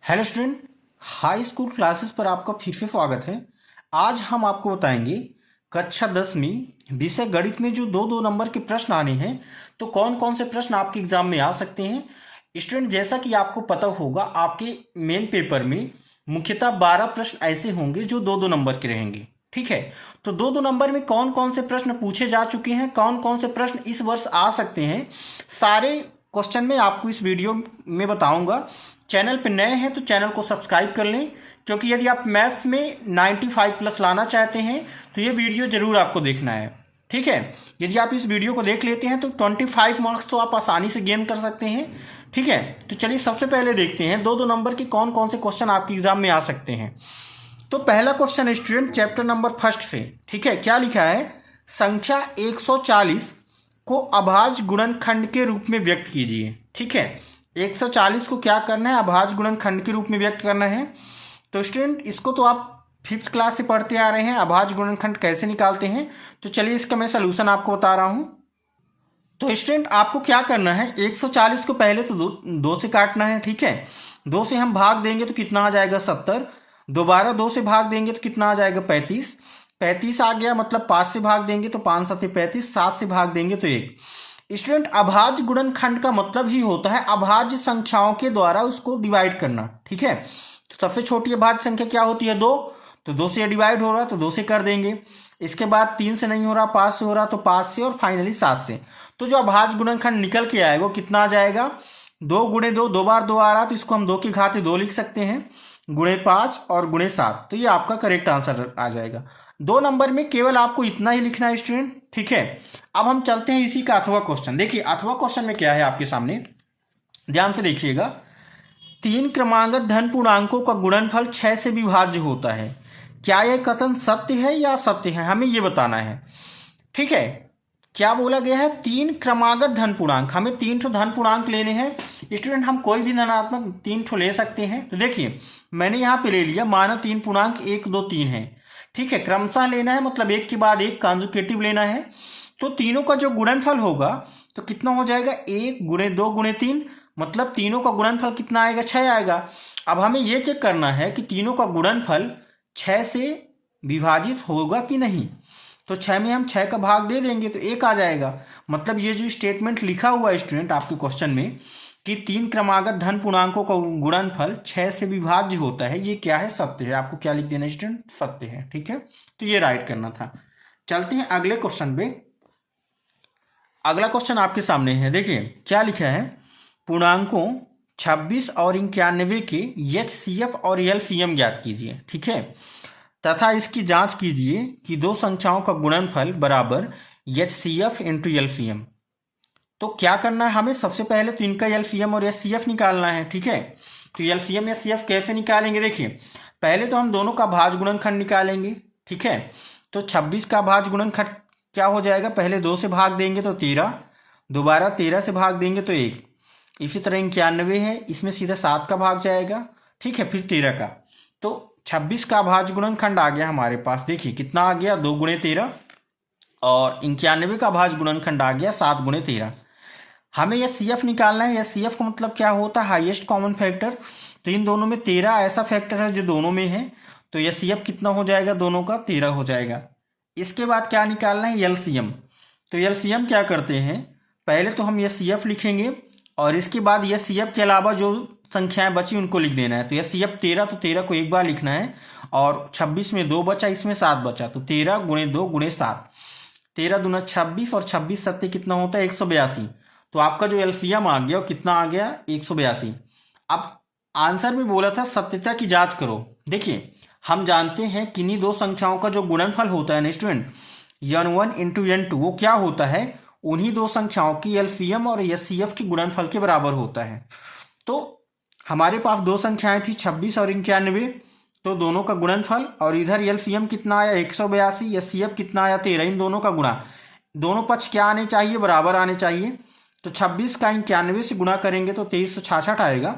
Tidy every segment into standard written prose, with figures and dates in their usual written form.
Hello student, high school classes पर आपका फिर से स्वागत है। आज हम आपको बताएंगे कक्षा 10वीं विषय गणित में जो दो दो नंबर के प्रश्न आने हैं, तो कौन कौन से प्रश्न आपके एग्जाम में आ सकते हैं। स्टूडेंट, जैसा कि आपको पता होगा, आपके मेन पेपर में मुख्यतः 12 प्रश्न ऐसे होंगे जो दो दो नंबर के रहेंगे। ठीक है, तो दो दो नंबर में कौन कौन से प्रश्न पूछे जा चुके हैं, कौन कौन से प्रश्न इस वर्ष आ सकते हैं, सारे क्वेश्चन में आपको इस वीडियो में बताऊंगा। चैनल पर नए हैं तो चैनल को सब्सक्राइब कर लें, क्योंकि यदि आप मैथ्स में 95 प्लस लाना चाहते हैं तो ये वीडियो ज़रूर आपको देखना है। ठीक है, यदि आप इस वीडियो को देख लेते हैं तो 25 मार्क्स तो आप आसानी से गेन कर सकते हैं। ठीक है, तो चलिए सबसे पहले देखते हैं दो दो नंबर के कौन कौन से क्वेश्चन आपके एग्जाम में आ सकते हैं। तो पहला question student chapter number first से। ठीक है, क्या लिखा है? संख्या 140 को अभाज्य गुणनखंड के रूप में व्यक्त कीजिए। ठीक है, 140 को क्या करना है? अभाज्य गुणनखंड के रूप में व्यक्त करना है। तो स्टूडेंट, इसको तो आप 5th क्लास से पढ़ते आ रहे हैं, अभाज्य गुणनखंड कैसे निकालते हैं। तो चलिए इसका मैं सलूशन आपको बता रहा हूँ। तो स्टूडेंट, आपको क्या करना है, 140 को पहले तो दो से काटना है। ठीक है, 2 से हम भाग देंगे तो कितना आ जाएगा? 70। दोबारा 2 से भाग देंगे तो कितना आ जाएगा? 35। 35 आ गया, मतलब 5 से भाग देंगे तो 5 7 35, 7 से भाग देंगे तो 1। स्टूडेंट, अभाज्य गुणनखंड का मतलब ही होता है अभाज्य संख्याओं के द्वारा उसको डिवाइड करना। ठीक है, तो सबसे छोटी अभाज्य संख्या क्या होती है? 2। तो 2 से डिवाइड हो रहा तो 2 से कर देंगे। इसके बाद 3 से नहीं हो रहा, 5 से हो रहा तो 5 से, और फाइनली 7 से। तो जो अभाज्य गुणनखंड निकल के आएगा वो कितना आ जाएगा? 2 गुणे 2, 2 बार 2 आ रहा तो इसको हम 2 की घात 2 लिख सकते हैं, गुणे 5 और गुणे 7। तो ये आपका करेक्ट आंसर आ जाएगा। 2 नंबर में केवल आपको इतना ही लिखना है स्टूडेंट। ठीक है, अब हम चलते हैं इसी का अथवा क्वेश्चन। देखिए अथवा क्वेश्चन में क्या है आपके सामने, ध्यान से देखिएगा। 3 क्रमागत धन पूर्णांकों का गुणनफल 6 से विभाज्य होता है। क्या यह कथन सत्य है या असत्य है, हमें ये बताना है। ठीक है, क्या बोला गया है? 3 क्रमागत धन पूर्णांक, हमें 3 ठो धन पूर्णांक लेने हैं। स्टूडेंट, हम कोई भी धनात्मक 3 ठो ले सकते हैं। तो देखिए मैंने यहाँ पे ले लिया, माना 3 पूर्णांक 1 2 3 है। ठीक है, क्रमशः लेना है, मतलब एक के बाद एक कॉन्जुकेटिव लेना है। तो तीनों का जो गुणनफल होगा तो कितना हो जाएगा? 1 गुणे 2 गुणे 3, मतलब तीनों का गुणनफल कितना आएगा? 6 आएगा। अब हमें ये चेक करना है कि तीनों का गुणनफल 6 से विभाजित होगा कि नहीं। तो 6 में हम 6 का भाग दे देंगे तो 1 आ जाएगा। मतलब ये जो स्टेटमेंट लिखा हुआ है स्टूडेंट आपके क्वेश्चन में कि 3 क्रमागत धन पूर्णांकों का गुणनफल 6 से विभाज्य होता है, ये क्या है? सत्य है। आपको क्या लिख देना स्टूडेंट? सत्य है। ठीक है, तो ये राइट करना था। चलते हैं अगले क्वेश्चन पे। अगला क्वेश्चन आपके सामने है, देखिए क्या लिखा है? पूर्णांकों 26 और 91 के HCF और LCM ज्ञात कीजिए। ठीक है, तथा इसकी जांच कीजिए कि दो संख्याओं का गुणनफल बराबर HCF इंटू LCM। तो क्या करना है हमें? सबसे पहले तो इनका LCM और HCF निकालना है। ठीक है, तो LCM HCF कैसे निकालेंगे? देखिए पहले तो हम दोनों का भाज्य गुणनखंड निकालेंगे। ठीक है, तो 26 का भाज्य गुणनखंड क्या हो जाएगा? पहले 2 से भाग देंगे तो 13, दोबारा 13 से भाग देंगे तो 1। इसी तरह 91 है, इसमें सीधा 7 का भाग जाएगा। ठीक है, फिर 13 का। तो 26 का भाज्य गुणनखंड आ गया हमारे पास। देखिए कितना आ गया? 2 गुणे 13, और 91 का भाज्य गुणनखंड आ गया 7 गुणे 13। हमें यह CF निकालना है। यह CF का मतलब क्या होता है? Highest common factor. तो इन दोनों में 13 ऐसा फैक्टर है जो दोनों में है, तो यह CF कितना हो जाएगा? दोनों का 13 हो जाएगा। इसके बाद क्या निकालना है? LCM। तो LCM क्या करते हैं? पहले तो हम यह CF लिखेंगे और इसके बाद यह CF के अलावा जो संख्याएं बची उनको लिख देना है। तो यह CF 13, तो 13 को एक बार लिखना है, और 26 में 2 बचा, इसमें 7 बचा, तो 13 गुणे 2 गुणे 7। 13 दूना 26 और 26 सत्ते कितना होता है? 182। तो आपका जो LCM आ गया वो कितना आ गया? 182। अब आंसर में बोला था सत्यता की जांच करो। देखिए हम जानते हैं किन्हीं दो संख्याओं का जो गुणनफल होता है ना स्टूडेंट, N1 इंटू N2, वो क्या होता है? उन्हीं दो संख्याओं की LCM और HCF के गुणनफल के बराबर होता है। तो हमारे पास दो संख्याएं थी 26 और 91, तो दोनों का गुणनफल, और इधर LCM कितना आया? 182, HCF कितना आया? 13। इन दोनों का गुणा, दोनों पक्ष क्या आने चाहिए? बराबर आने चाहिए। तो 26 का 91 से गुणा करेंगे तो 2366 आएगा।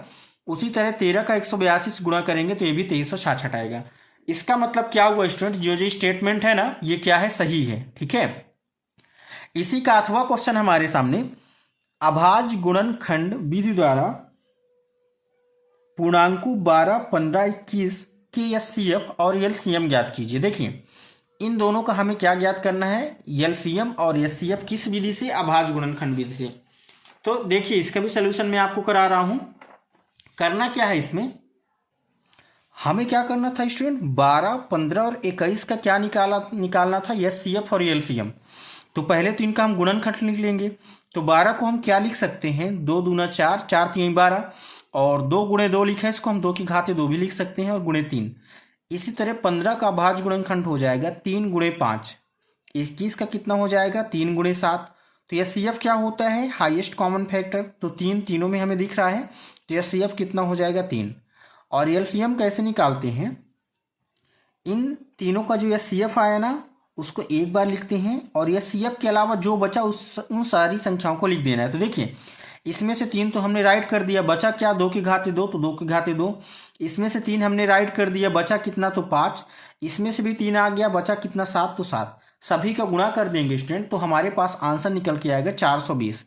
उसी तरह 13 का 182 से गुणा करेंगे तो ये भी 2366 आएगा। इसका मतलब क्या हुआ स्टूडेंट? जो स्टेटमेंट है ना, ये क्या है? सही है। ठीक है, इसी का अथवा क्वेश्चन हमारे सामने, अभाज्य गुणनखंड विधि द्वारा पूर्णांकों 12, 15, 21 के एचसीएफ और एलसीएम ज्ञात कीजिए। देखिए इन दोनों का हमें क्या ज्ञात करना है, एलसीएम और एचसीएफ किस विधि से, अभाज्य गुणनखंड विधि से। तो देखिए इसका भी सलूशन मैं आपको करा रहा हूं। करना क्या है, इसमें हमें क्या करना था स्टूडेंट, 12, 15 और 21 का क्या निकालना था, एचसीएफ और एलसीएम। तो पहले तो इनका हम गुणनखंड लिख लेंगे। तो 12 को हम क्या लिख सकते हैं, 2 दूना 4, 4 3 12, और 2 गुणे 2 लिखा है, इसको हम 2 की घाते 2 भी लिख सकते हैं, और गुणे 3। इसी तरह 15 का अभाज्य गुणनखंड हो जाएगा 3 गुणे 5। 21 का कितना हो जाएगा, 3 गुणे 7। तो एचसीएफ क्या होता है, हाईएस्ट कॉमन फैक्टर, तो 3 तीनों में हमें दिख रहा है, तो एचसीएफ कितना हो जाएगा, 3। और एलसीएम कैसे निकालते हैं, इन तीनों का जो एचसीएफ आया ना उसको एक बार लिखते हैं, और एचसीएफ के अलावा जो बचा उन सारी संख्याओं को लिख देना है। तो देखिए इसमें से 3 तो हमने राइट कर दिया, बचा क्या, 2 की घाते 2, तो 2 की घाते 2। इसमें से 3 हमने राइट कर दिया, बचा कितना, तो 5। इसमें से भी 3 आ गया, बचा कितना, 7, तो 7। सभी का गुणा कर देंगे स्टूडेंट, तो हमारे पास आंसर निकल के आएगा 420।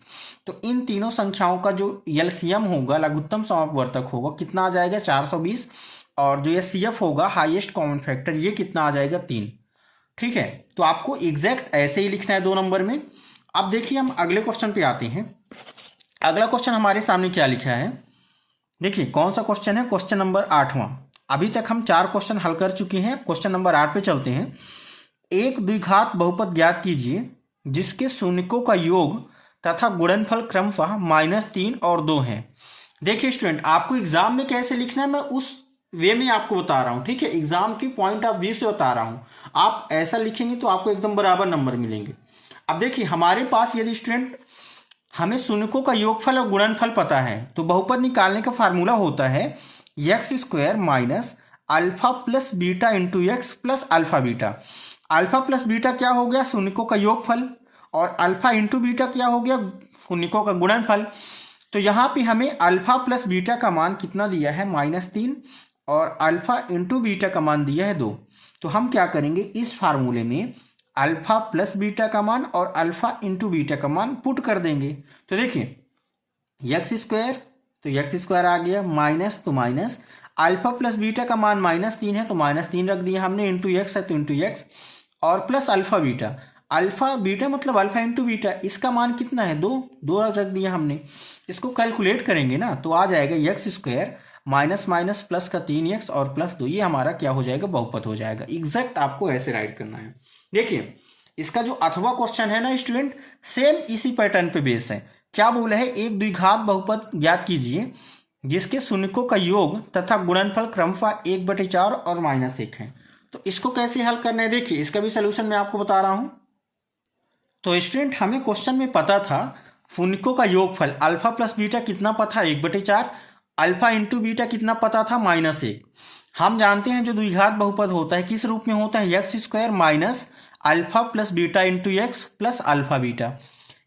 तो इन तीनों संख्याओं का जो एलसीएम होगा, लघुत्तम समापवर्तक होगा, कितना आ जाएगा, 420। और जो एचसीएफ होगा, हाईएस्ट कॉमन फैक्टर, ये कितना आ जाएगा, 3। ठीक है, तो आपको एग्जैक्ट ऐसे ही लिखना है 2 नंबर में। अब देखिए हम अगले क्वेश्चन पे आते हैं। अगला क्वेश्चन हमारे सामने क्या लिखा है, देखिए कौन सा क्वेश्चन है, क्वेश्चन नंबर 8वां। अभी तक हम 4 क्वेश्चन हल कर चुके हैं, क्वेश्चन नंबर 8 पे चलते हैं। एक द्विघात बहुपद ज्ञात कीजिए जिसके शून्यकों का योग तथा गुणनफल क्रमशः -3 और 2 हैं। देखिए स्टूडेंट, आपको एग्जाम में कैसे लिखना है मैं उस वे में आपको बता रहा हूँ, ठीक है, एग्जाम की पॉइंट ऑफ व्यू से बता रहा हूँ। आप ऐसा लिखेंगे तो आपको एकदम बराबर नंबर मिलेंगे। अब देखिए हमारे पास यदि स्टूडेंट हमें शून्यकों का योगफल और गुणनफल पता है, तो बहुपद निकालने का फार्मूला होता है x² minus alpha plus beta into x plus alpha beta. Alpha plus beta क्या हो गया, शून्यकों का योगफल, और अल्फा इंटू बीटा क्या हो गया, शून्यकों का गुणनफल। तो यहाँ पे हमें अल्फा प्लस बीटा का मान कितना दिया है, -3, और अल्फा इंटू बीटा का मान दिया है 2। तो हम क्या करेंगे, इस फार्मूले में अल्फा प्लस बीटा का मान और अल्फा इंटू बीटा का मान पुट कर देंगे। तो देखिए x², तो x² आ गया, माइनस तो माइनस, अल्फा प्लस बीटा का मान -3 है, तो -3 रख दिया हमने, इंटू एक्स है तो इंटू एक्स, और plus alpha beta. Alpha beta मतलब अल्फा इंटू बीटा, इसका मान कितना है, 2 रख दिया हमने। इसको कैलकुलेट करेंगे ना तो आ जाएगा x² माइनस माइनस प्लस का 3x और प्लस 2, ये हमारा क्या हो जाएगा, बहुपद हो जाएगा। एग्जैक्ट आपको ऐसे राइट करना है। देखिए इसका जो अथवा क्वेश्चन है ना स्टूडेंट, सेम इसी पैटर्न पे बेस है। क्या बोला है, एक द्विघात बहुपद ज्ञात कीजिए जिसके शून्यकों का योग तथा गुणनफल क्रमशः 1/4 और -1 है। तो इसको कैसे हल करना है, देखिए इसका भी सोल्यूशन मैं आपको बता रहा हूं। तो स्टूडेंट हमें क्वेश्चन में पता था शून्यकों का योगफल अल्फा प्लस बीटा कितना पता, 1/4, अल्फा इंटू बीटा कितना पता था, -1। हम जानते हैं जो द्विघात बहुपद होता है किस रूप में होता है, x² minus alpha plus beta into x plus alpha beta.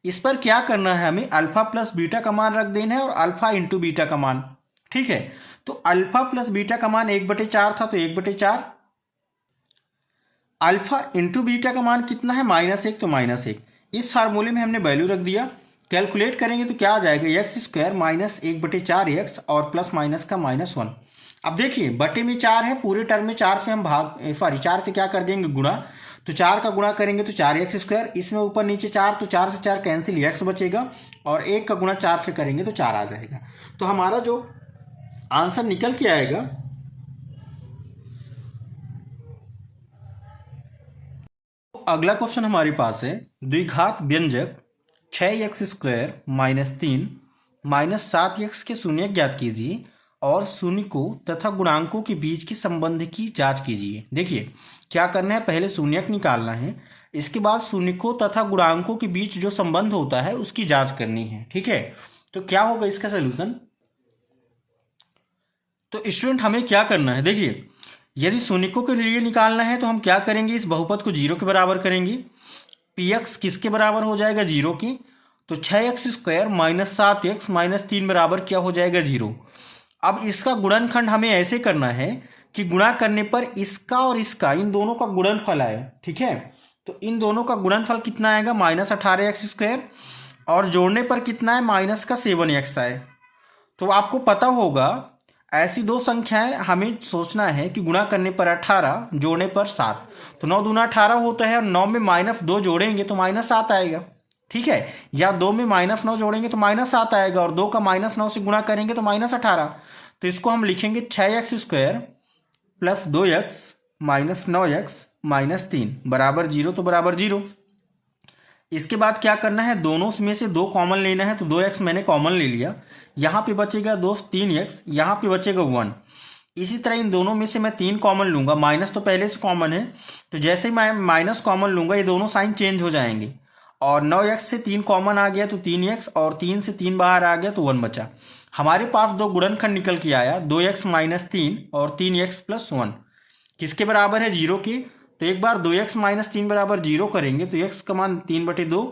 इस पर क्या करना है, हमें अल्फा प्लस बीटा का मान रख देना है और अल्फा इंटू बीटा का मान, ठीक है। तो अल्फा प्लस बीटा का मान 1/4 था, तो 1/4, अल्फा इंटू बीटा का मान कितना है, -1, तो -1। इस फार्मूले में हमने वैल्यू रख दिया, कैलकुलेट करेंगे तो क्या आ जाएगा, x² माइनस 1/4x और प्लस माइनस का -1। अब देखिए बटे में 4 है, पूरे टर्म में 4 से हम 4 से क्या कर देंगे, गुणा। तो 4 का गुणा करेंगे तो 4x², इसमें ऊपर नीचे 4, तो 4 से 4 कैंसिल, x बचेगा, और 1 का गुणा 4 से करेंगे तो 4 आ जाएगा। तो हमारा जो आंसर निकल के आएगा, तो अगला क्वेश्चन हमारे पास है, द्विघात व्यंजक 6x² -3 -7x के शून्य ज्ञात कीजिए और शून्यकों तथा गुणांकों के बीच के संबंध की जांच कीजिए। देखिए क्या करना है, पहले शून्यक निकालना है, इसके बाद शून्यकों तथा गुणांकों के बीच जो संबंध होता है उसकी जांच करनी है, ठीक है। तो क्या होगा इसका सलूशन, तो स्टूडेंट हमें क्या करना है, देखिए यदि शून्यकों के लिए निकालना है तो हम क्या करेंगे, इस बहुपद को 0 के बराबर करेंगे। px किसके बराबर हो जाएगा, 0 की। तो 6x² -7x -3 बराबर क्या हो जाएगा, 0। अब इसका गुणनखंड हमें ऐसे करना है कि गुणा करने पर इसका और इसका, इन दोनों का गुणनफल आए, ठीक है। तो इन दोनों का गुणनफल कितना आएगा, -18x², और जोड़ने पर कितना है, -7x आए। तो आपको पता होगा ऐसी दो संख्याएं हमें सोचना है कि गुणा करने पर 18, जोड़ने पर 7। तो 9 दूना 18 होता है और 9 में -2 जोड़ेंगे तो -7 आएगा। ठीक है, या 2 में -9 जोड़ेंगे तो -7 आएगा और 2 का -9 से गुणा करेंगे तो -18। तो इसको हम लिखेंगे 6x² + 2x - 9x - 3 बराबर 0। तो बराबर 0। इसके बाद क्या करना है, दोनों में से 2 कॉमन लेना है। तो 2x मैंने कॉमन ले लिया, यहाँ पे बचेगा दोस्त 3x, यहाँ पे बचेगा 1। इसी तरह इन दोनों में से मैं 3 कॉमन लूँगा, माइनस तो पहले से कॉमन है, तो जैसे ही मैं माइनस कॉमन लूँगा ये दोनों साइन चेंज हो जाएंगे। और 9x से 3 कॉमन आ गया तो 3x, और 3 से 3 बाहर आ गया तो 1 बचा। हमारे पास 2 गुणनखंड निकल के आया, 2x - 3 और 3x + 1 किसके बराबर है, 0 के। तो एक बार 2x - 3 बराबर 0 करेंगे तो x का मान 3/2,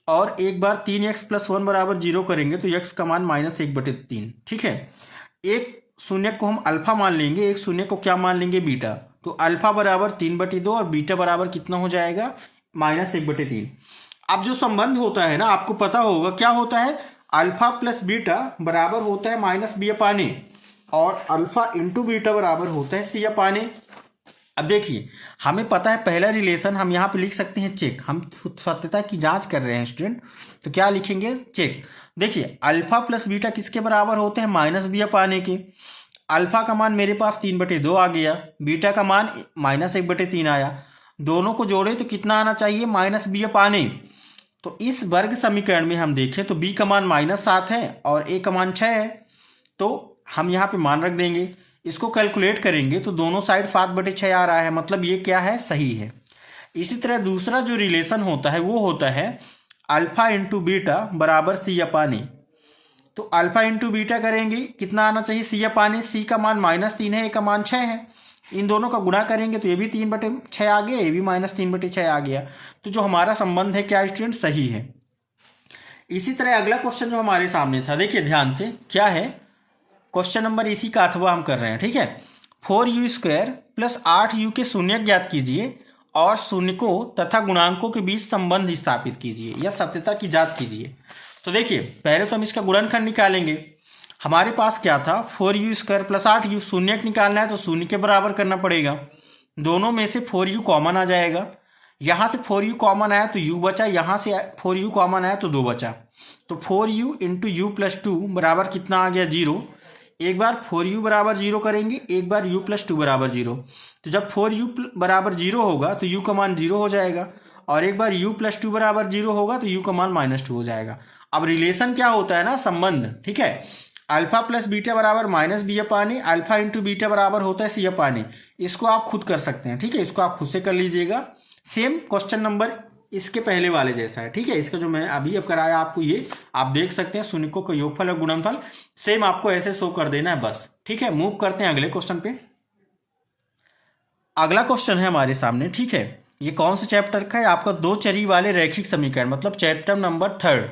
और एक बार 3x + 1 बराबर 0 करेंगे तो x का मान -1/3। ठीक है, एक शून्य को हम अल्फा मान लेंगे, एक शून्य को क्या मान लेंगे, बीटा। तो अल्फा बराबर 3/2 और बीटा बराबर कितना हो जाएगा, -1/3। अब जो संबंध होता है ना, आपको पता होगा क्या होता है, अल्फा + बीटा बराबर होता है -b/a, और अल्फा × बीटा बराबर होता है c/a। अब देखिए, हमें पता है पहला रिलेशन हम यहाँ पे लिख सकते हैं चेक। हम सत्यता की जांच कर रहे हैं स्टूडेंट, तो क्या लिखेंगे, चेक। देखिए, अल्फा + बीटा किसके बराबर होते हैं, -b/a के। अल्फा का मान मेरे पास 3/2 आ गया, बीटा का मान -1/3 आया। दोनों को जोड़े तो कितना आना चाहिए, -b/a। तो इस वर्ग समीकरण में हम देखें तो b का मान -7 है और a का मान 6 है। तो हम यहाँ पे मान रख देंगे, इसको कैलकुलेट करेंगे तो दोनों साइड 7/6 आ रहा है, मतलब ये क्या है, सही है। इसी तरह दूसरा जो रिलेशन होता है वो होता है अल्फा × बीटा बराबर c/a। तो अल्फा × बीटा करेंगे, कितना आना चाहिए, c/a। c का मान -3 है, a का मान 6 है। इन दोनों का गुणा करेंगे तो ये भी 3/6 आ गया, ये भी -3/6 आ गया। तो जो हमारा संबंध है क्या स्टूडेंट, सही है। इसी तरह अगला क्वेश्चन जो हमारे सामने था, देखिए ध्यान से, क्या है क्वेश्चन नंबर, इसी का अथवा हम कर रहे हैं। ठीक है, 4u² + 8u के शून्य ज्ञात कीजिए और शून्यकों तथा गुणांकों के बीच संबंध स्थापित कीजिए या सत्यता की जांच कीजिए। तो देखिए, पहले तो हम इसका गुणनखंड निकालेंगे। हमारे पास क्या था, 4u² + 8u, शून्य निकालना है तो शून्य के बराबर करना पड़ेगा। दोनों में से 4u कॉमन आ जाएगा, यहाँ से 4u कॉमन आया तो u बचा, यहाँ से 4u कॉमन आया तो 2 बचा। तो 4u × u + 2 बराबर कितना आ गया, 0। एक बार 4u बराबर 0 करेंगे, एक बार u + 2 बराबर 0। तो जब 4u बराबर 0 होगा तो u का मान 0 हो जाएगा, और एक बार u + 2 बराबर 0 होगा तो u का मान -2 हो जाएगा। अब रिलेशन क्या होता है ना, संबंध। ठीक है, अल्फा + बीटा बराबर -b/a, अल्फा × बीटा बराबर होता है c/a। इसको आप खुद कर सकते हैं। ठीक है, इसको आप खुद से कर लीजिएगा। सेम क्वेश्चन नंबर इसके पहले वाले जैसा है। ठीक है, इसका जो मैं अभी अब कराया आपको, ये आप देख सकते हैं, शून्यकों का योगफल और गुणनफल सेम आपको ऐसे शो कर देना है बस। ठीक है, मूव करते हैं अगले क्वेश्चन पे। अगला क्वेश्चन है हमारे सामने। ठीक है, ये कौन से चैप्टर का है, आपका 2 चरी वाले रैखिक समीकरण, मतलब चैप्टर नंबर 3।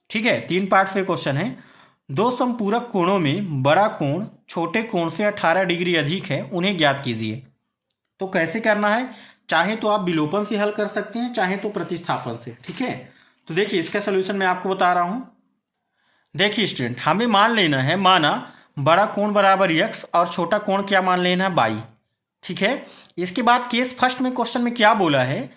ठीक है, 3 पार्ट से क्वेश्चन है। 2 समपूरक कोणों में बड़ा कोण छोटे कोण से 18 डिग्री अधिक है, उन्हें ज्ञात कीजिए। तो कैसे करना है, चाहे तो आप विलोपन से हल कर सकते हैं, चाहे तो प्रतिस्थापन से। ठीक है, तो देखिए इसका सोल्यूशन मैं आपको बता रहा हूं। देखिए स्टूडेंट, हमें मान लेना है, माना बड़ा कोण बराबर x और छोटा कोण क्या मान लेना है, y। ठीक है, इसके बाद केस फर्स्ट में क्वेश्चन में क्या बोला है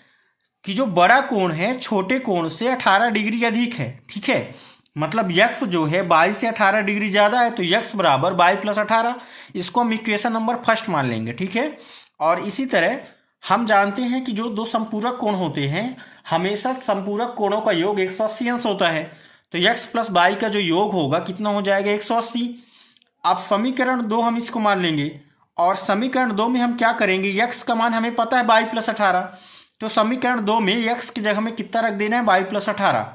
कि जो बड़ा कोण है छोटे कोण से 18 डिग्री अधिक है। ठीक है, मतलब x जो है y से 18 डिग्री ज्यादा है, तो x बराबर y + 18। इसको हम इक्वेशन नंबर फर्स्ट मान लेंगे। ठीक है, और इसी तरह हम जानते हैं कि जो 2 संपूरक कोण होते हैं, हमेशा संपूरक कोणों का योग 180 अंश होता है। तो x + y का जो योग होगा कितना हो जाएगा, 180। अब समीकरण 2 हम इसको मान लेंगे, और समीकरण 2 में हम क्या करेंगे, x का मान हमें पता है y + 18। तो समीकरण 2 में x की जगह में कितना रख देना है, y + 18।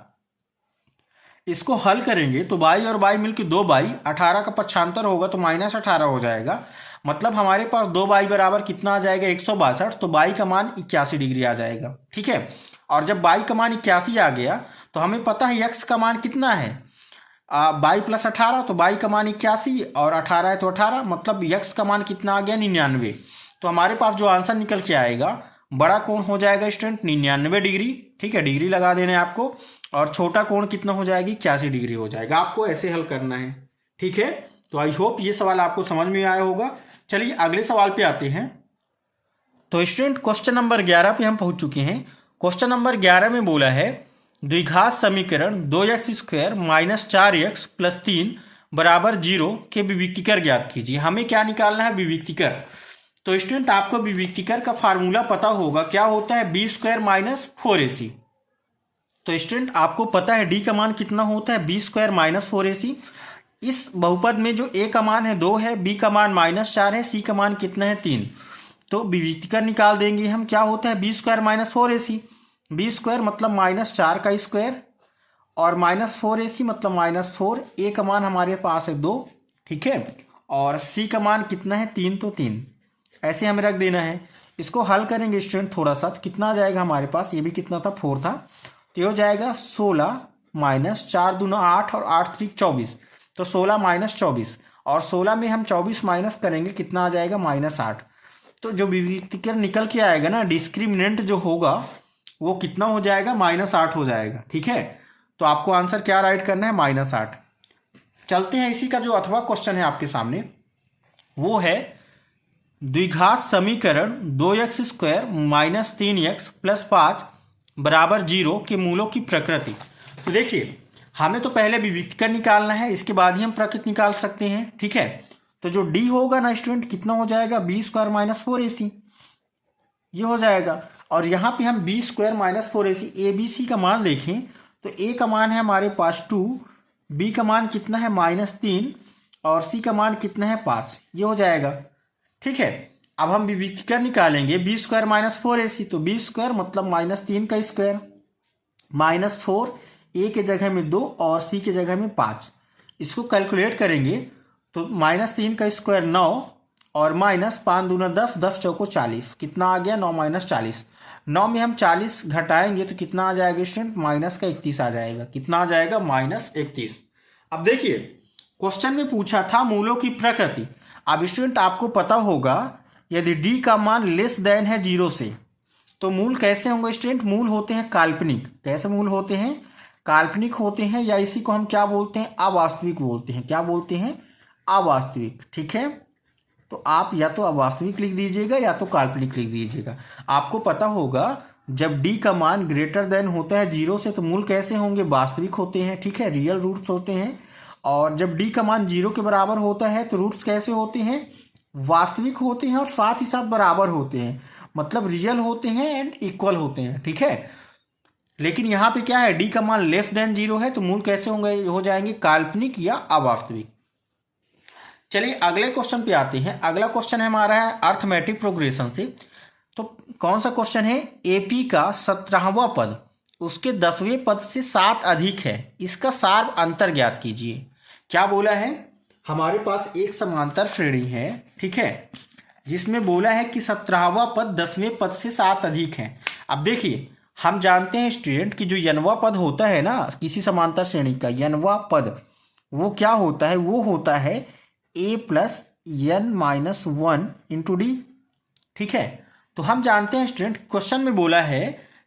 इसको हल करेंगे तो y और y मिलकर 2y, 18 का पक्षांतर होगा तो -18 हो जाएगा। मतलब हमारे पास 2y बराबर कितना आ जाएगा, 162। तो y का मान 81 डिग्री आ जाएगा। ठीक है, और जब y का मान 81 आ गया तो हमें पता है x का मान कितना है, y + 18। तो y का मान 81 और 18 है तो 18, मतलब x का मान कितना आ गया, 99। तो हमारे पास जो आंसर निकल के आएगा, बड़ा कोण हो जाएगा स्टूडेंट 99 डिग्री। ठीक है, डिग्री लगा देने आपको, और छोटा कोण कितना हो जाएगी, 81 डिग्री हो जाएगा। आपको ऐसे हल करना है। ठीक है, तो आई होप ये सवाल आपको समझ में आया होगा। चलिए अगले सवाल पे आते हैं। तो स्टूडेंट क्वेश्चन नंबर 11 पे हम पहुंच चुके हैं। क्वेश्चन नंबर 11 में बोला है द्विघात समीकरण 2x² माइनस 4x प्लस 3 बराबर 0 के विविक्तिकर ज्ञात कीजिए। हमें क्या निकालना है? विविक्तिकर। तो स्टूडेंट आपको विविक्तिकर का फार्मूला पता होगा, क्या होता है? b² minus 4ac। तो स्टूडेंट आपको पता है d का मान कितना होता है? b² minus 4ac। इस बहुपद में जो a का मान है 2 है, b का मान -4 है, c का मान कितना है? 3। तो विविक्तिकर निकाल देंगे हम, क्या होता है? b² minus 4ac। b² मतलब -4 का स्क्वायर और -4ac मतलब -4। a का मान हमारे पास है 2, ठीक है, और c का मान कितना है? 3, तो 3 ऐसे हमें रख देना है। इसको हल करेंगे स्टूडेंट थोड़ा सा, तो कितना आ जाएगा हमारे पास? ये भी कितना था? 4 था, तो ये हो जाएगा 16 माइनस 4 दूना 8 और 8 3 24, तो 16 माइनस 24, और 16 में हम 24 माइनस करेंगे, कितना आ जाएगा? -8। तो जो विविक्तिकर निकल के आएगा ना, डिस्क्रिमिनेंट जो होगा वो कितना हो जाएगा? -8 हो जाएगा, ठीक है। तो आपको आंसर क्या राइट करना है? -8। चलते हैं इसी का जो अथवा क्वेश्चन है आपके सामने, वो है द्विघात समीकरण 2x² माइनस 3x प्लस 5 बराबर 0 के मूलों की प्रकृति। तो देखिए हमें तो पहले विविक्तिकर निकालना है, इसके बाद ही हम प्रकृति निकाल सकते हैं, ठीक है। तो जो d होगा ना स्टूडेंट, कितना हो जाएगा? b² माइनस 4ac, ये हो जाएगा। और यहाँ पे हम b² माइनस 4ac abc का मान देखें तो a का मान है हमारे पास 2, b का मान कितना है? -3, और c का मान कितना है? 5, ये हो जाएगा, ठीक है। अब हम विविक्तिकर निकालेंगे b² माइनस 4ac, तो b² मतलब -3 का स्क्वायर, -4 a के जगह में 2 और c के जगह में 5। इसको कैलकुलेट करेंगे तो -3 का स्क्वायर 9 और -5 दूना 10, 10 चौको 40, कितना आ गया? 9 माइनस 40। 9 में हम 40 घटाएंगे तो कितना आ जाएगा स्टूडेंट? -31 आ जाएगा। कितना आ जाएगा? -31। अब देखिए क्वेश्चन में पूछा था मूलों की प्रकृति। अब स्टूडेंट आपको पता होगा यदि d का मान लेस देन है 0 से, तो मूल कैसे होंगे स्टूडेंट? मूल होते हैं काल्पनिक। कैसे मूल होते हैं? काल्पनिक होते हैं, या इसी को हम क्या बोलते हैं? अवास्तविक बोलते हैं। क्या बोलते हैं? अवास्तविक, ठीक है। तो आप या तो अवास्तविक लिख दीजिएगा या तो काल्पनिक लिख दीजिएगा। आपको पता होगा जब d का मान ग्रेटर देन होता है 0 से, तो मूल कैसे होंगे? वास्तविक होते हैं, ठीक है, रियल रूट्स होते हैं। और जब d का मान 0 के बराबर होता है तो रूट्स कैसे होते हैं? वास्तविक होते हैं और साथ ही साथ बराबर होते हैं, मतलब रियल होते हैं एंड इक्वल होते हैं, ठीक है। लेकिन यहाँ पे क्या है? d का मान लेस देन 0 है, तो मूल कैसे होंगे? हो जाएंगे काल्पनिक या अवास्तविक। चलिए अगले क्वेश्चन पे आते हैं। अगला क्वेश्चन है हमारा है अर्थमेटिक प्रोग्रेशन से। तो कौन सा क्वेश्चन है? एपी का 17वां पद उसके 10वें पद से 7 अधिक है, इसका सार अंतर ज्ञात कीजिए। क्या बोला है? हमारे पास एक समांतर श्रेणी है, ठीक है, जिसमें बोला है कि 17वां पद 10वें पद से 7 अधिक है। अब देखिए हम जानते हैं स्टूडेंट कि जो n वां पद होता है ना किसी समांतर श्रेणी का, n वां पद वो क्या होता है? वो होता है a plus n minus 1 into D, ठीक है। तो हम जानते हैं स्टूडेंट क्वेश्चन में बोला है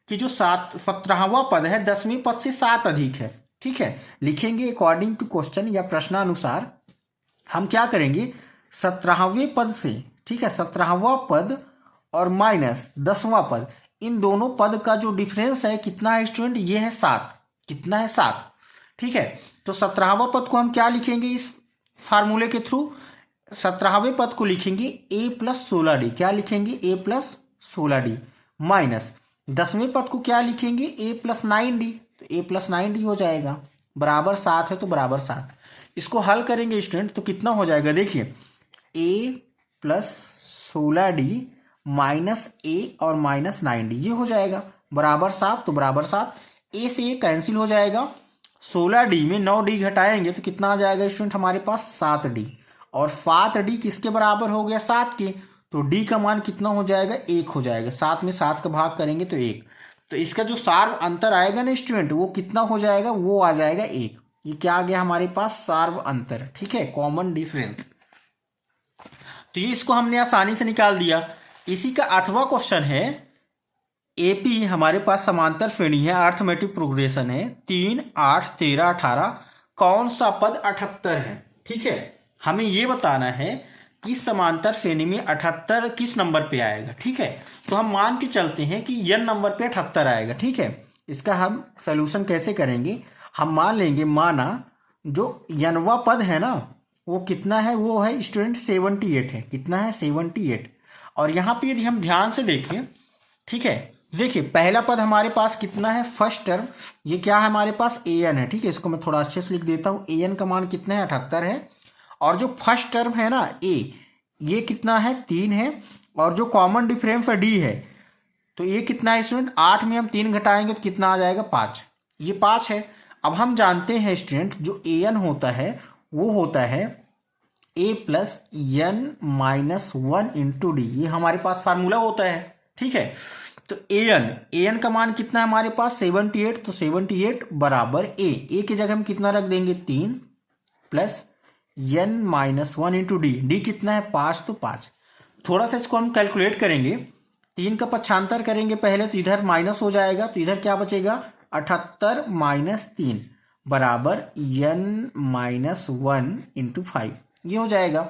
कि जो 17वां पद है 10वें पद से 7 अधिक है, ठीक है। लिखेंगे अकॉर्डिंग टू क्वेश्चन या प्रश्नानुसार हम क्या करेंगे? 17वें पद से, ठीक है, 17वां पद और माइनस 10वां पद, इन दोनों पद का जो डिफरेंस है कितना है स्टूडेंट? ये है 7। कितना है? 7, ठीक है। तो 17वां पद को हम क्या लिखेंगे इस फार्मूले के थ्रू? 17वें पद को लिखेंगे a प्लस 16d। क्या लिखेंगे? a प्लस 16d माइनस 10वें पद को क्या लिखेंगे? a प्लस 9d, तो a प्लस 9d हो जाएगा, बराबर 7 है तो बराबर 7। इसको हल करेंगे स्टूडेंट तो कितना हो जाएगा? देखिए a plus 16d minus a और माइनस 9d, ये हो जाएगा बराबर 7, तो बराबर 7। a से ये कैंसिल हो जाएगा, 16d में 9d घटाएंगे तो कितना आ जाएगा स्टूडेंट हमारे पास? 7d, और 7d किसके बराबर हो गया? 7 के, तो d का मान कितना हो जाएगा? 1 हो जाएगा। 7 में 7 का भाग करेंगे तो 1, तो इसका जो सार्व अंतर आएगा ना स्टूडेंट वो कितना हो जाएगा? वो आ जाएगा 1। ये क्या आ गया हमारे पास? सार्व अंतर, ठीक है, कॉमन डिफरेंस। तो ये इसको हमने आसानी से निकाल दिया। इसी का 8वां क्वेश्चन है एपी हमारे पास समांतर श्रेणी है, अर्थमेटिक प्रोग्रेशन है, 3 8 13 18, कौन सा पद 78 है, ठीक है। हमें ये बताना है कि समांतर श्रेणी में 78 किस नंबर पे आएगा। ठीक है, तो हम मान के चलते हैं कि n नंबर पे 78 आएगा। ठीक है, इसका हम सोल्यूशन कैसे करेंगे, हम मान लेंगे, माना जो nवा पद है ना वो कितना है, वो है स्टूडेंट 78 है। कितना है, 78। और यहाँ पे यदि हम ध्यान से देखें, ठीक है, देखिए पहला पद हमारे पास कितना है, फर्स्ट टर्म, ये क्या है हमारे पास an है। ठीक है, इसको मैं थोड़ा अच्छे से लिख देता हूँ। an का मान कितना है, 78 है। और जो फर्स्ट टर्म है ना a, ये कितना है, 3 है। और जो कॉमन डिफरेंस है d है, तो ये कितना है स्टूडेंट, 8 में हम 3 घटाएंगे तो कितना आ जाएगा, 5। ये 5 है। अब हम जानते हैं स्टूडेंट जो an होता है वो होता है a plus n minus 1 into D, ये हमारे पास फार्मूला होता है। ठीक है, तो an का मान कितना है हमारे पास, 78। तो 78 बराबर a की जगह हम कितना रख देंगे, 3 plus n minus 1 into D कितना है, 5। तो 5। थोड़ा सा इसको हम कैलकुलेट करेंगे, 3 का पक्षांतर करेंगे पहले तो इधर माइनस हो जाएगा, तो इधर क्या बचेगा, 78 माइनस 3 बराबर n माइनस 1 इंटू 5, ये हो जाएगा।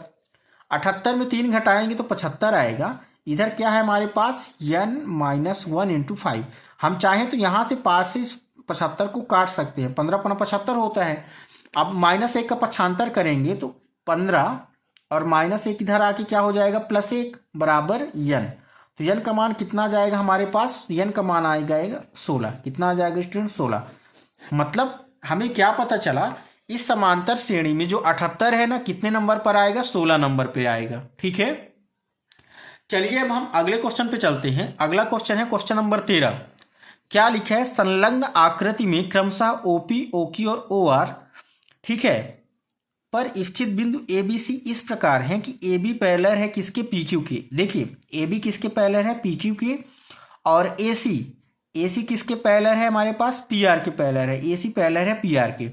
78 में 3 घटाएंगे तो 75 आएगा। इधर क्या है हमारे पास, n माइनस 1 इंटू 5। हम चाहें तो यहाँ से 5 से 75 को काट सकते हैं, 15 पना 75 होता है। अब -1 का पक्षांतर करेंगे तो 15, और -1 इधर आके क्या हो जाएगा, +1 बराबर n। तो n का मान कितना आ जाएगा हमारे पास, n का मान आएगा 16। कितना आ जाएगा स्टूडेंट, 16। मतलब हमें क्या पता चला, इस समांतर श्रेणी में जो 78 है ना, कितने नंबर पर आएगा, 16 नंबर पे आएगा। ठीक है, चलिए अब हम अगले क्वेश्चन पे चलते हैं। अगला क्वेश्चन है क्वेश्चन नंबर 13। क्या लिखा है, संलग्न आकृति में क्रमशः ओपी, ओक्यू और OR, ठीक है, पर स्थित बिंदु ABC इस प्रकार है कि AB पैरेलल है किसके, PQ के। देखिए AB किसके पैरेलल है, PQ के। और AC किसके पैरेलल है, हमारे पास PR के पैरेलल है। AC पैरेलल है PR के।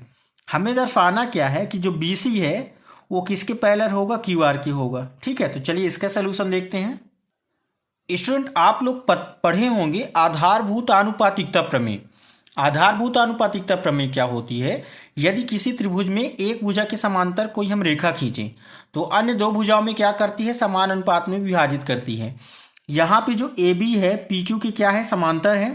हमें दर्शाना क्या है कि जो BC है वो किसके पैरेलल होगा, QR के होगा। ठीक है, तो चलिए इसका सलूशन देखते हैं। स्टूडेंट आप लोग पढ़े होंगे आधारभूत आनुपातिकता प्रमेय। आधारभूत आनुपातिकता प्रमेय क्या होती है, यदि किसी त्रिभुज में एक भुजा के समांतर कोई हम रेखा खींचें तो अन्य दो भुजाओं में क्या करती है, समान अनुपात में विभाजित करती है। यहाँ पे जो AB है PQ के क्या है, समांतर है।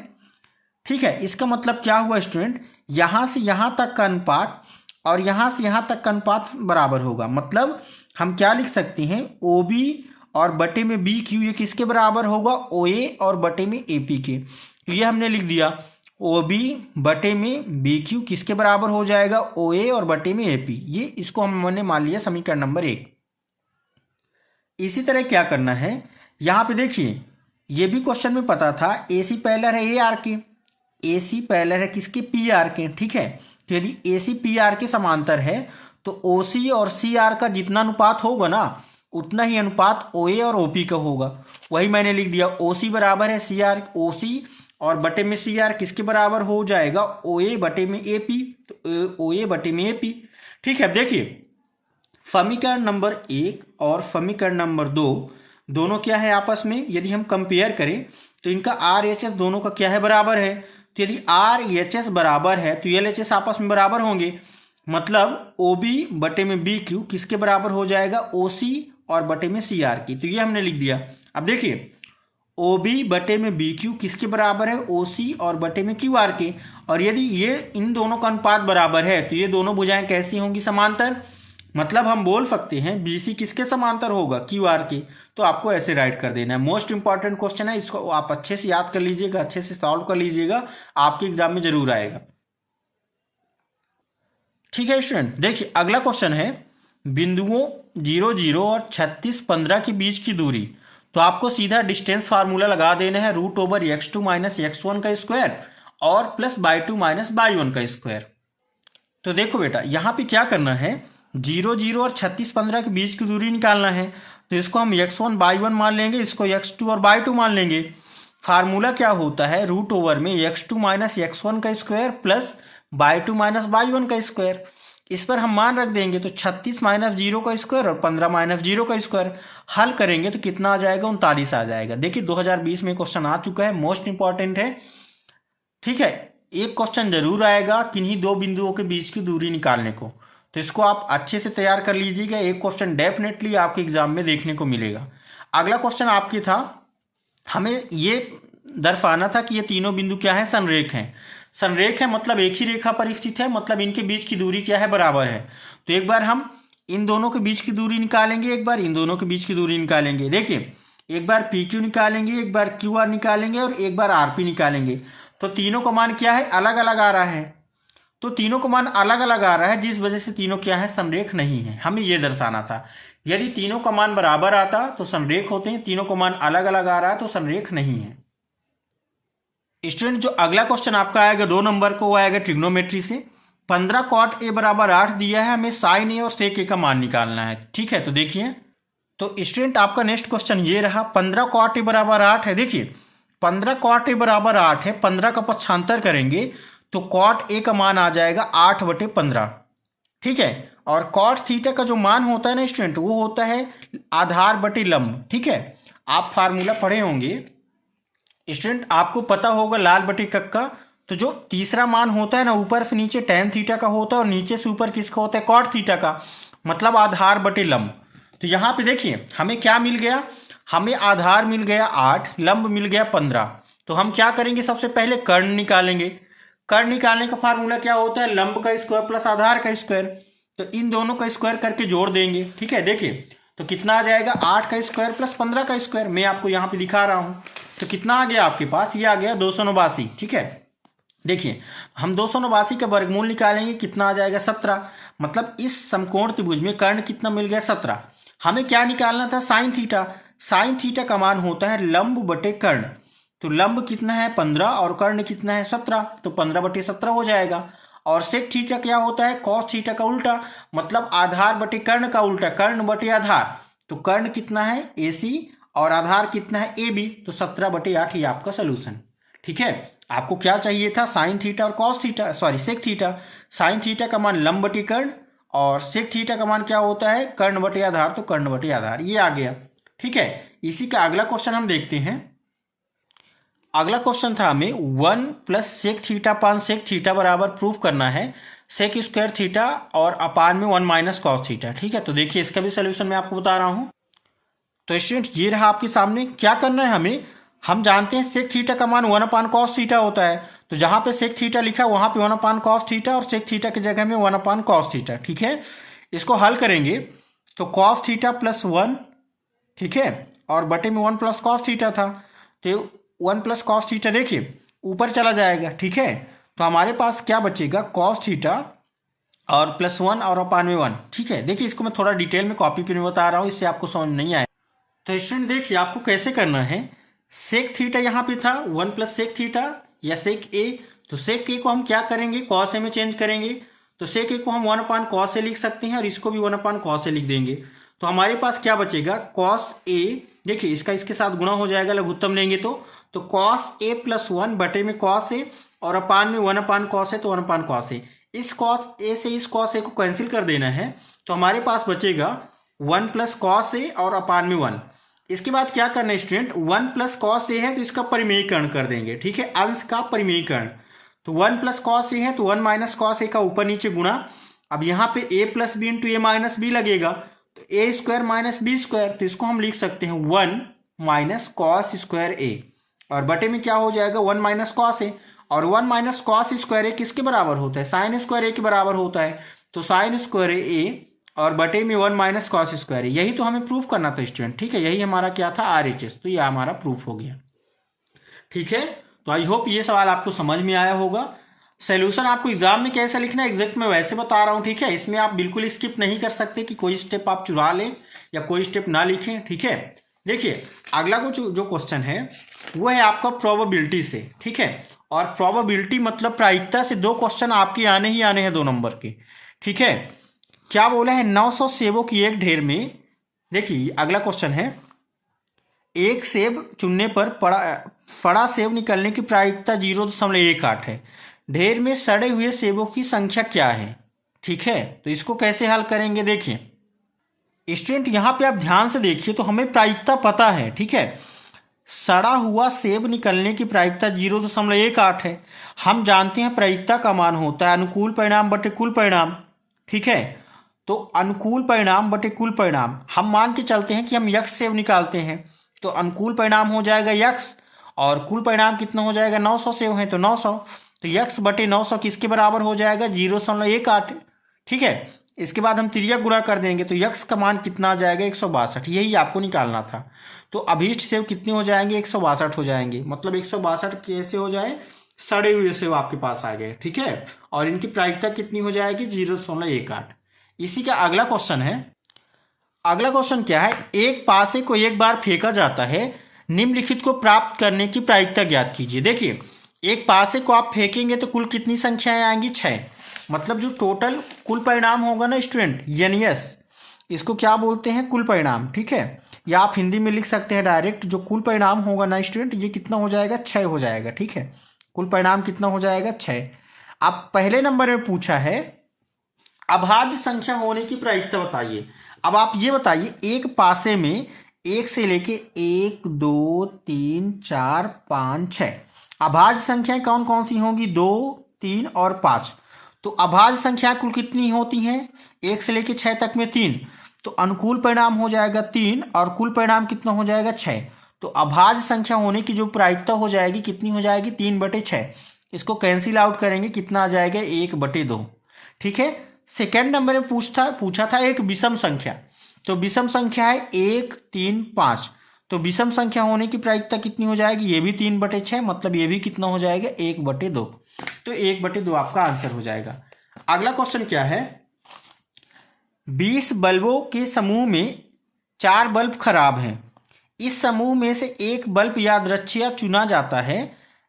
ठीक है, इसका मतलब क्या हुआ स्टूडेंट, यहाँ से यहाँ तक का अनुपात और यहाँ से यहाँ तक का अनुपात बराबर होगा। मतलब हम क्या लिख सकते हैं, OB और बटे में BQ ये किसके बराबर होगा, OA और बटे में AP के। तो ये हमने लिख दिया, OB बटे में BQ किसके बराबर हो जाएगा, OA और बटे में AP। ये इसको हमने मान लिया समीकरण नंबर 1। इसी तरह क्या करना है, यहाँ पे देखिए ये भी क्वेश्चन में पता था, AC पैरेलल है AR के, AC पैरेलल है किसके, PR के। ठीक है, तो यदि AC PR के समांतर है तो OC और CR का जितना अनुपात होगा ना, उतना ही अनुपात OA और OP का होगा। वही मैंने लिख दिया, OC बराबर है CR, OC और बटे में CR किसके बराबर हो जाएगा, OA बटे में AP। तो OA बटे में AP। ठीक है, देखिए समीकरण नंबर 1 और समीकरण नंबर 2 दोनों क्या है आपस में, यदि हम कंपेयर करें तो इनका RHS दोनों का क्या है, बराबर है। तो यदि RHS बराबर है तो LHS आपस में बराबर होंगे। मतलब OB बटे में BQ किसके बराबर हो जाएगा, OC और बटे में CR की। तो ये हमने लिख दिया। अब देखिए OB बटे में BQ किसके बराबर है, OC और बटे में QR के। और यदि ये इन दोनों का अनुपात बराबर है तो ये दोनों भुजाएं कैसी होंगी, समांतर। मतलब हम बोल सकते हैं BC किसके समांतर होगा, QR के। तो आपको ऐसे राइट कर देना है। मोस्ट इंपॉर्टेंट क्वेश्चन है, इसको आप अच्छे से याद कर लीजिएगा, अच्छे से सॉल्व कर लीजिएगा, आपके एग्जाम में जरूर आएगा। ठीक है स्टूडेंट, देखिए अगला क्वेश्चन है, बिंदुओं 0, 0 और 36, 15 के बीच की दूरी। तो आपको सीधा डिस्टेंस फार्मूला लगा देना है, √x2 माइनस x1 का स्क्वायर और प्लस y2 माइनस y1 का स्क्वायर। तो देखो बेटा यहाँ पे क्या करना है, 0, 0 और 36, 15 के बीच की दूरी निकालना है। तो इसको हम x1 y1 मान लेंगे, इसको x2 और y2 मान लेंगे। फार्मूला क्या होता है, √ में x2 माइनस x1 का square plus y2 minus y1 का स्क्वायर। इस पर हम मान रख देंगे तो 36 माइनस 0 का स्क्वायर और 15 माइनस 0 का स्क्वायर। हल करेंगे तो कितना आ जाएगा, 39 आ जाएगा। देखिए 2020 में क्वेश्चन आ चुका है, मोस्ट इंपॉर्टेंट है। ठीक है, एक क्वेश्चन जरूर आएगा किन्हीं दो बिंदुओं के बीच की दूरी निकालने को। तो इसको आप अच्छे से तैयार कर लीजिएगा, एक क्वेश्चन डेफिनेटली आपके एग्जाम में देखने को मिलेगा। अगला क्वेश्चन आपकी था, हमें ये दर्शाना था कि ये तीनों बिंदु क्या है, संरेख हैं। संरेख है मतलब एक ही रेखा पर स्थित है, मतलब इनके बीच की दूरी क्या है, बराबर है। तो एक बार हम इन दोनों के बीच की दूरी निकालेंगे, एक बार इन दोनों के बीच की दूरी निकालेंगे। देखिए एक बार पी क्यू निकालेंगे, एक बार क्यू आर निकालेंगे और एक बार आर पी निकालेंगे। तो तीनों का मान क्या है, अलग अलग आ रहा है। तो तीनों का मान अलग अलग आ रहा है, जिस वजह से तीनों क्या है, संरेख नहीं है। हमें यह दर्शाना था, यदि तीनों का मान बराबर आता तो संरेख होते हैं, तीनों का मान अलग अलग आ रहा है तो संरेख नहीं है। स्टूडेंट जो अगला क्वेश्चन आपका आएगा 2 नंबर को, वो आएगा ट्रिग्नोमेट्री से। 15 कॉट ए बराबर 8 दिया है, हमें साइन ए और सेक ए का मान निकालना है। ठीक है, तो देखिए, तो स्टूडेंट आपका नेक्स्ट क्वेश्चन ये रहा, 15 कॉट ए बराबर 8 है। देखिए 15 कॉट ए बराबर 8 है, 15 का पक्षांतर करेंगे तो कॉट ए का मान आ जाएगा 8/15। ठीक है, और कॉट थीटा का जो मान होता है ना स्टूडेंट, वो होता है आधार बटे लंब। ठीक है, आप फार्मूला पढ़े होंगे स्टूडेंट, आपको पता होगा लाल बटे कक्का। तो जो तीसरा मान होता है ना, ऊपर से नीचे टैन थीटा का होता है और नीचे से ऊपर किसका होता है, कॉट थीटा का, मतलब आधार बटे लंब। तो यहाँ पे देखिए हमें क्या मिल गया, हमें आधार मिल गया 8, लंब मिल गया 15। तो हम क्या करेंगे, सबसे पहले कर्ण निकालेंगे। कर्ण निकालने का फार्मूला क्या होता है, लंब का स्क्वायर प्लस आधार का स्क्वायर। तो इन दोनों का स्क्वायर करके जोड़ देंगे। ठीक है, देखिए तो कितना आ जाएगा, 8 का स्क्वायर प्लस 15 का स्क्वायर। मैं आपको यहाँ पे दिखा रहा हूँ। तो कितना आ गया आपके पास, ये आ गया 289। ठीक है, देखिए हम 289 का वर्गमूल निकालेंगे, कितना आ जाएगा 17। मतलब इस समकोण त्रिभुज में कर्ण कितना मिल गया, 17। हमें क्या निकालना था, साइन थीटा। साइन थीटा का मान होता है लंब बटे कर्ण। तो लंब कितना है 15 और कर्ण कितना है 17, तो 15/17 हो जाएगा। और सेक थीटा क्या होता है, कॉस थीटा का उल्टा, मतलब आधार बटे कर्ण का उल्टा, कर्ण बटे आधार। तो कर्ण कितना है AC और आधार कितना है AB, तो 17/8 ही आपका सोल्यूशन। ठीक है, आपको क्या चाहिए था, साइन थीटा और cos theta, sorry sec theta. Sine theta का मान लंब बटे कर्ण और सेक थीटा का मान क्या होता है, कर्ण बटे आधार, तो कर्ण बटे आधार ये आ गया। ठीक है, इसी का अगला क्वेश्चन हम देखते हैं। अगला क्वेश्चन था हमें 1 plus sec theta upon sec theta बराबर प्रूफ करना है सेक स्क्वायर थीटा और अपान में 1 माइनस कॉस थीटा। ठीक है, तो देखिए इसका भी सोल्यूशन मैं आपको बता रहा हूँ। तो स्टूडेंट ये रहा आपके सामने, क्या करना है हमें, हम जानते हैं सेक थीटा का मान 1 अपान कॉस थीटा होता है। तो जहाँ पे सेक थीटा लिखा वहाँ पे 1 अपान कॉस थीटा और सेक थीटा की जगह में 1 अपान कॉस थीटा। ठीक है, इसको हल करेंगे तो कॉस थीटा प्लस 1, ठीक है, और बटे में 1 प्लस कॉस थीटा था, तो 1 प्लस कॉस थीटा देखिए ऊपर चला जाएगा। ठीक है, तो हमारे पास क्या बचेगा, कॉस थीटा और प्लस 1 और अपान में 1। ठीक है, देखिए इसको मैं थोड़ा डिटेल में कॉपी पे बता रहा हूँ, इससे आपको समझ नहीं आए। तो स्टूडेंट देखिए आपको कैसे करना है, सेक थीटा यहाँ पे था 1 प्लस सेक थीटा या सेक ए। तो सेक ए को हम क्या करेंगे, कॉस ए में चेंज करेंगे। तो सेक ए को हम 1 अपान कॉस ए लिख सकते हैं और इसको भी 1 अपान कॉस ए लिख देंगे। तो हमारे पास क्या बचेगा, कॉस ए, देखिए इसका इसके साथ गुणा हो जाएगा, लघुत्तम लेंगे तो कॉस ए प्लस 1 बटे में कॉस ए और अपान में 1 अपान कॉस ए, तो 1 अपान कॉस ए। इस कॉस ए से इस कॉस ए को कैंसिल कर देना है, तो हमारे पास बचेगा 1 प्लस कॉस ए और अपान में 1। इसके बाद क्या करना है स्टूडेंट, 1 प्लस कॉस ए है तो इसका परिमेयीकरण कर देंगे। ठीक है, अंश का परिमेयीकरण। तो 1 प्लस कॉस ए है तो 1 माइनस कॉस ए का ऊपर नीचे गुणा। अब यहाँ पे a plus B into A minus B लगेगा, तो A square minus B square, तो इसको हम लिख सकते हैं 1 माइनस कॉस स्क्वायर ए, और बटे में क्या हो जाएगा 1 माइनस कॉस ए, और 1 माइनस कॉस स्क्वायर ए किसके बराबर होता है, साइन स्क्वायर ए के बराबर होता है। तो साइन स्क्वायर ए और बटे में 1 माइनस कॉस स्क्वायर ए, यही तो हमें प्रूफ करना था स्टूडेंट। ठीक है, यही हमारा क्या था RHS, तो यह हमारा प्रूफ हो गया। ठीक है, तो आई होप ये सवाल आपको समझ में आया होगा। सोल्यूशन आपको एग्जाम में कैसे लिखना है एग्जैक्ट मैं वैसे बता रहा हूँ। ठीक है, इसमें आप बिल्कुल स्किप नहीं कर सकते कि कोई स्टेप आप चुरा लें या कोई स्टेप ना लिखें। ठीक है, देखिए अगला जो क्वेश्चन है वो है आपका प्रोबेबिलिटी से। ठीक है, और प्रोबेबिलिटी मतलब प्रायिकता से 2 क्वेश्चन आपके आने ही आने हैं 2 नंबर के। ठीक है, क्या बोला है, 900 सेबों की एक ढेर में, देखिए अगला क्वेश्चन है, एक सेब चुनने पर फड़ा सेब निकलने की प्रायिकता 0.18 है। ढेर में सड़े हुए सेबों की संख्या क्या है। ठीक है, तो इसको कैसे हल करेंगे, देखिए स्टूडेंट यहाँ पे आप ध्यान से देखिए, तो हमें प्रायिकता पता है। ठीक है, सड़ा हुआ सेब निकलने की प्रायिकता 0.18 है। हम जानते हैं प्रायिकता का मान होता है अनुकूल परिणाम बटे कुल परिणाम। ठीक है, तो अनुकूल परिणाम बटे कुल परिणाम, हम मान के चलते हैं कि हम यक्स से निकालते हैं, तो अनुकूल परिणाम हो जाएगा यक्स और कुल परिणाम कितना हो जाएगा 900 सेव है तो 900, तो यक्स बटे 900 किसके बराबर हो जाएगा 0.18। ठीक है, इसके बाद हम तिर्यक गुणा कर देंगे तो यक्स का मान कितना आ जाएगा 162, यही आपको निकालना था। तो अभीष्ट सेव कितने हो जाएंगे 162 हो जाएंगे, मतलब 162 कैसे हो जाए, सड़े हुए सेव आपके पास आ गए। ठीक है, और इनकी प्रायिकता कितनी हो जाएगी 0.18। इसी का अगला क्वेश्चन है, अगला क्वेश्चन क्या है, एक पासे को एक बार फेंका जाता है, निम्नलिखित को प्राप्त करने की प्रायिकता ज्ञात कीजिए। देखिए एक पासे को आप फेंकेंगे तो कुल कितनी संख्याएं आएंगी 6, मतलब जो टोटल कुल परिणाम होगा ना स्टूडेंट NS, इसको क्या बोलते हैं कुल परिणाम। ठीक है, या आप हिंदी में लिख सकते हैं डायरेक्ट, जो कुल परिणाम होगा ना स्टूडेंट ये कितना हो जाएगा 6 हो जाएगा। ठीक है, कुल परिणाम कितना हो जाएगा 6। अब पहले नंबर में पूछा है अभाज्य संख्या होने की प्रायिकता बताइए। अब आप ये बताइए एक पासे में 1 से लेके 1 2 3 4 5 6 अभाज्य संख्याएं कौन कौन सी होंगी 2 3 और 5। तो अभाज्य संख्या कुल कितनी होती हैं 1 से लेके 6 तक में 3, तो अनुकूल परिणाम हो जाएगा 3 और कुल परिणाम कितना हो जाएगा 6। तो अभाज्य संख्या होने की जो प्रायिकता हो जाएगी कितनी हो जाएगी 3/6। इसको कैंसिल आउट करेंगे कितना आ जाएगा 1/2। ठीक है, सेकेंड नंबर में पूछा था एक विषम संख्या, तो विषम संख्या है 1 3 5, तो विषम संख्या होने की प्रायिकता कितनी हो जाएगी ये भी 3/6, मतलब ये भी कितना हो जाएगा 1/2, तो 1/2 आपका आंसर हो जाएगा। अगला क्वेश्चन क्या है, 20 बल्बों के समूह में 4 बल्ब खराब हैं, इस समूह में से एक बल्ब यादृच्छिया चुना जाता है,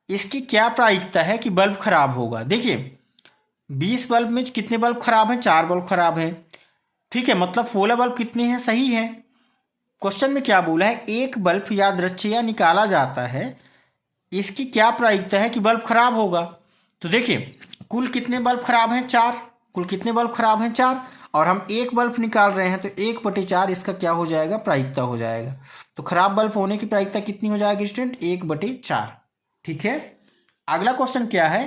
इसकी क्या प्रायिकता है कि बल्ब खराब होगा। देखिए 20 बल्ब में कितने बल्ब खराब हैं 4 बल्ब खराब हैं। ठीक है, मतलब 16 बल्ब कितने हैं सही है। क्वेश्चन में क्या बोला है एक बल्ब यादृच्छिया निकाला जाता है, इसकी क्या प्रायिकता है कि बल्ब खराब होगा। तो देखिए कुल कितने बल्ब खराब हैं 4, कुल कितने बल्ब खराब हैं 4, और हम एक बल्ब निकाल रहे हैं तो 1/4 इसका क्या हो जाएगा प्रायिकता हो जाएगा। तो खराब बल्ब होने की प्रायिकता कितनी हो जाएगी स्टूडेंट 1/4। ठीक है, अगला क्वेश्चन क्या है,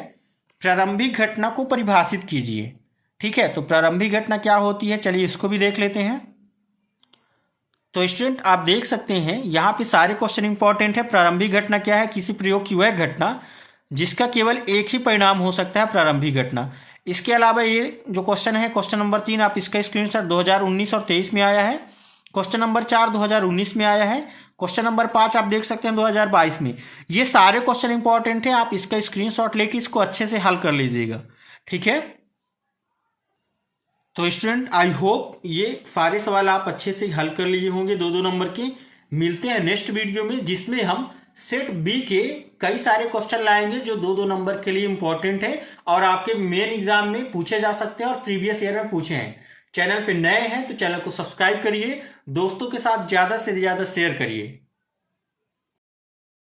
प्रारंभिक घटना को परिभाषित कीजिए। ठीक है, तो प्रारंभिक घटना क्या होती है चलिए इसको भी देख लेते हैं। तो स्टूडेंट आप देख सकते हैं यहाँ पे सारे क्वेश्चन इंपॉर्टेंट है। प्रारंभिक घटना क्या है, किसी प्रयोग की वह घटना जिसका केवल एक ही परिणाम हो सकता है प्रारंभिक घटना। इसके अलावा ये जो क्वेश्चन है क्वेश्चन नंबर 3 आप इसका स्क्रीनशॉट 2019 और 23 में आया है, क्वेश्चन नंबर 4 2019 में आया है, क्वेश्चन नंबर 5 आप देख सकते हैं 2022 में। ये सारे क्वेश्चन इंपॉर्टेंट हैं, आप इसका स्क्रीनशॉट लेके इसको अच्छे से हल कर लीजिएगा। ठीक है, तो स्टूडेंट आई होप ये सारे सवाल आप अच्छे से हल कर लिए होंगे 2-2 नंबर के। मिलते हैं नेक्स्ट वीडियो में जिसमें हम सेट बी के कई सारे क्वेश्चन लाएंगे जो 2-2 नंबर के लिए इंपॉर्टेंट है और आपके मेन एग्जाम में पूछे जा सकते हैं और प्रीवियस ईयर में पूछे हैं। चैनल पे नए हैं तो चैनल को सब्सक्राइब करिए, दोस्तों के साथ ज़्यादा से ज़्यादा शेयर करिए।